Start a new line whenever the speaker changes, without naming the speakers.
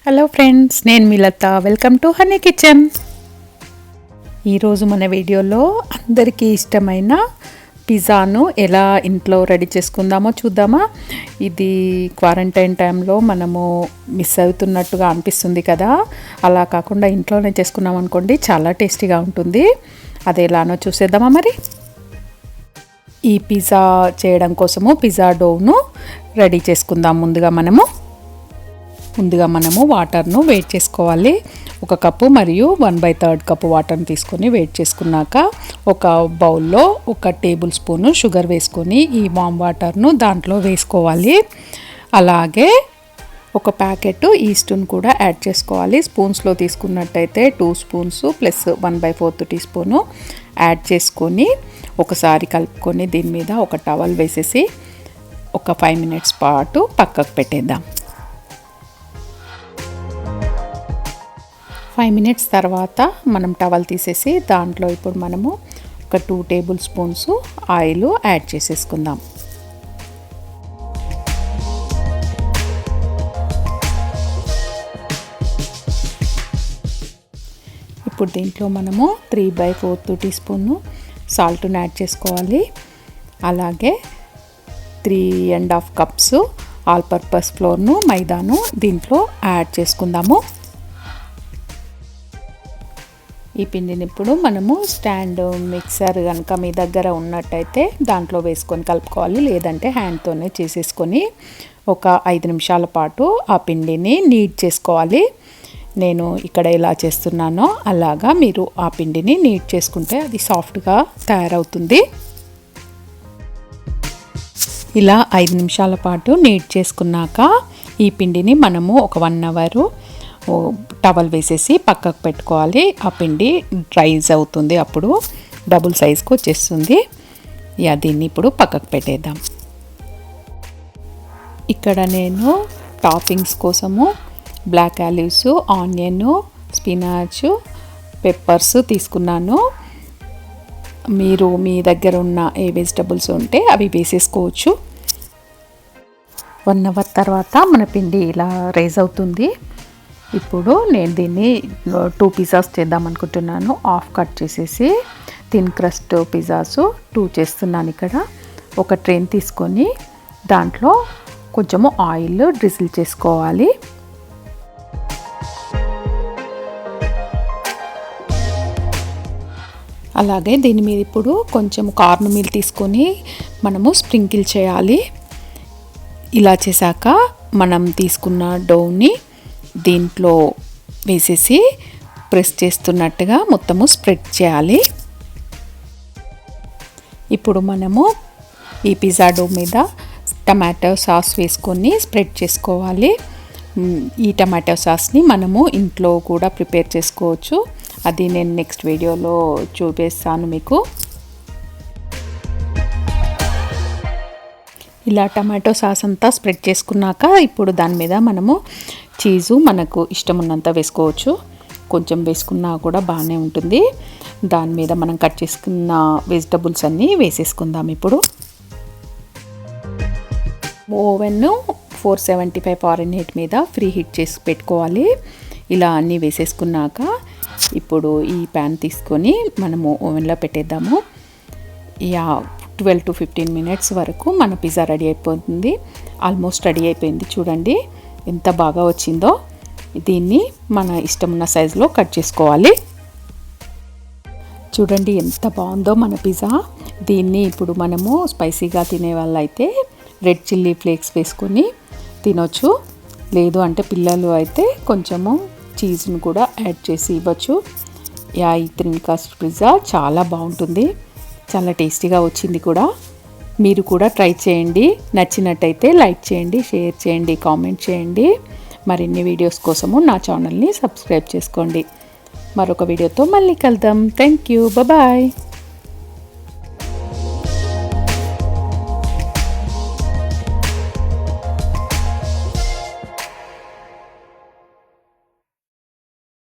Hello friends, నేను మీ Latha. Welcome to Honey Kitchen. ఈరోజు మన వీడియోలో అందరికీ ఇష్టమైన పిజ్జాను ఎలా ఇంట్లో రెడీ చేసుకుందామో చూద్దామా. ఇది క్వారంటైన్ టైంలో మనము మిస్ అవుతున్నట్టుగా అనిపిస్తుంది కదా. అలా కాకుండా ఇంట్లోనే చేసుకున్నాం అనుకోండి, చాలా టేస్టీగా ఉంటుంది. అది ఎలానో చూసేద్దామా మరి. ఈ పిజ్జా చేయడం కోసము పిజ్జా డోను రెడీ చేసుకుందాం. ముందుగా మనము వాటర్ను వేడి చేసుకోవాలి. 1 కప్పు మరియు 1/3 కప్పు వాటర్ని తీసుకొని వేడి చేసుకున్నాక ఒక బౌల్లో 1 టేబుల్ స్పూను షుగర్ వేసుకొని ఈ వామ్ వాటర్ను దాంట్లో వేసుకోవాలి. అలాగే 1 ప్యాకెట్ ఈస్ట్ను కూడా యాడ్ చేసుకోవాలి. స్పూన్స్లో తీసుకున్నట్టయితే 2 spoons plus 1/4 teaspoon add చేసుకొని ఒకసారి కలుపుకొని దీని మీద ఒక టవల్ వేసేసి ఒక 5 మినిట్స్ పాటు పక్కకు పెట్టేద్దాం. 5 మినిట్స్ తర్వాత మనం టవల్ తీసేసి దాంట్లో ఇప్పుడు మనము ఒక 2 టేబుల్ స్పూన్స్ ఆయిల్ యాడ్ చేసేసుకుందాం. ఇప్పుడు దీంట్లో మనము 3/4 టీ స్పూన్ సాల్ట్ను యాడ్ చేసుకోవాలి. అలాగే 3.5 కప్స్ ఆల్ పర్పస్ ఫ్లోర్ను మైదాను దీంట్లో యాడ్ చేసుకుందాము. ఈ పిండిని ఇప్పుడు మనము స్టాండ్ మిక్సర్ కనుక మీ దగ్గర ఉన్నట్టయితే దాంట్లో వేసుకొని కలుపుకోవాలి. లేదంటే హ్యాండ్తోనే చేసేసుకొని ఒక 5 నిమిషాల పాటు ఆ పిండిని నీట్ చేసుకోవాలి. నేను ఇక్కడ ఎలా చేస్తున్నానో అలాగా మీరు ఆ పిండిని నీట్ చేసుకుంటే అది సాఫ్ట్గా తయారవుతుంది. ఇలా 5 నిమిషాల పాటు నీట్ చేసుకున్నాక ఈ పిండిని మనము ఒక 1 అవర్ టవల్ వేసేసి పక్కకు పెట్టుకోవాలి. ఆ పిండి డ్రైజ్ అవుతుంది, అప్పుడు డబుల్ సైజ్కి వచ్చేస్తుంది. దీన్ని ఇప్పుడు పక్కకు పెట్టేద్దాం. ఇక్కడ నేను టాపింగ్స్ కోసము black olives, onion, spinach, peppers తీసుకున్నాను. మీరు మీ దగ్గర ఉన్న ఏ వెజిటబుల్స్ ఉంటే అవి వేసేసుకోవచ్చు. 1 అవర్ తర్వాత మన పిండి ఇలా రైజ్ అవుతుంది. ఇప్పుడు నేను దీన్ని 2 పిజ్జాస్ చేద్దాం అనుకుంటున్నాను. హాఫ్ కట్ చేసేసి థిన్ క్రస్ట్ పిజ్జాస్ 2 చేస్తున్నాను. ఇక్కడ ఒక ట్రైన్ తీసుకొని దాంట్లో కొంచెము ఆయిల్ డ్రిజిల్ చేసుకోవాలి. అలాగే దీని మీద ఇప్పుడు కొంచెం కార్న్ మీల్ తీసుకొని మనము స్ప్రింకిల్ చేయాలి. ఇలా చేశాక మనం తీసుకున్న డోని దీంట్లో వేసేసి ప్రెస్ చేస్తున్నట్టుగా మొత్తము స్ప్రెడ్ చేయాలి. ఇప్పుడు మనము ఈ పిజ్జా డో మీద టమాటో సాస్ వేసుకొని స్ప్రెడ్ చేసుకోవాలి. ఈ టమాటో సాస్ని మనము ఇంట్లో కూడా ప్రిపేర్ చేసుకోవచ్చు. అది నేను నెక్స్ట్ వీడియోలో చూపిస్తాను మీకు. ఇలా టమాటో సాస్ అంతా స్ప్రెడ్ చేసుకున్నాక ఇప్పుడు దాని మీద మనము చీజు మనకు ఇష్టం ఉన్నంత వేసుకోవచ్చు. కొంచెం వేసుకున్నా కూడా బాగానే ఉంటుంది. దాని మీద మనం కట్ చేసుకున్న వెజిటబుల్స్ అన్నీ వేసేసుకుందాం. ఇప్పుడు ఓవెన్ 475 ఫారెన్హీట్ మీద ఫ్రీ హీట్ చేసి పెట్టుకోవాలి. ఇలా అన్నీ వేసేసుకున్నాక ఇప్పుడు ఈ ప్యాన్ తీసుకొని మనము ఓవెన్లో పెట్టేద్దాము. 12 to 15 మినిట్స్ వరకు మన పిజ్జా రెడీ అయిపోతుంది. ఆల్మోస్ట్ రెడీ అయిపోయింది. చూడండి ఎంత బాగా వచ్చిందో. దీన్ని మన ఇష్టమున్న సైజులో కట్ చేసుకోవాలి. చూడండి ఎంత బాగుందో మన పిజ్జా. దీన్ని ఇప్పుడు మనము స్పైసీగా తినే వాళ్ళైతే రెడ్ చిల్లీ ఫ్లేక్స్ వేసుకొని తినొచ్చు. లేదు అంటే పిల్లలు అయితే కొంచెము చీజ్ను కూడా యాడ్ చేసి ఇవ్వచ్చు. ఈ థిన్ క్రస్ట్ పిజ్జా చాలా బాగుంటుంది, చాలా టేస్టీగా వచ్చింది కూడా. మీరు కూడా ట్రై చేయండి. నచ్చినట్టయితే లైక్ చేయండి, షేర్ చేయండి, కామెంట్ చేయండి. మరిన్ని వీడియోస్ కోసము నా ఛానల్ని సబ్స్క్రైబ్ చేసుకోండి. మరొక వీడియోతో మళ్ళీ కలుద్దాం. Thank you. బాయ్.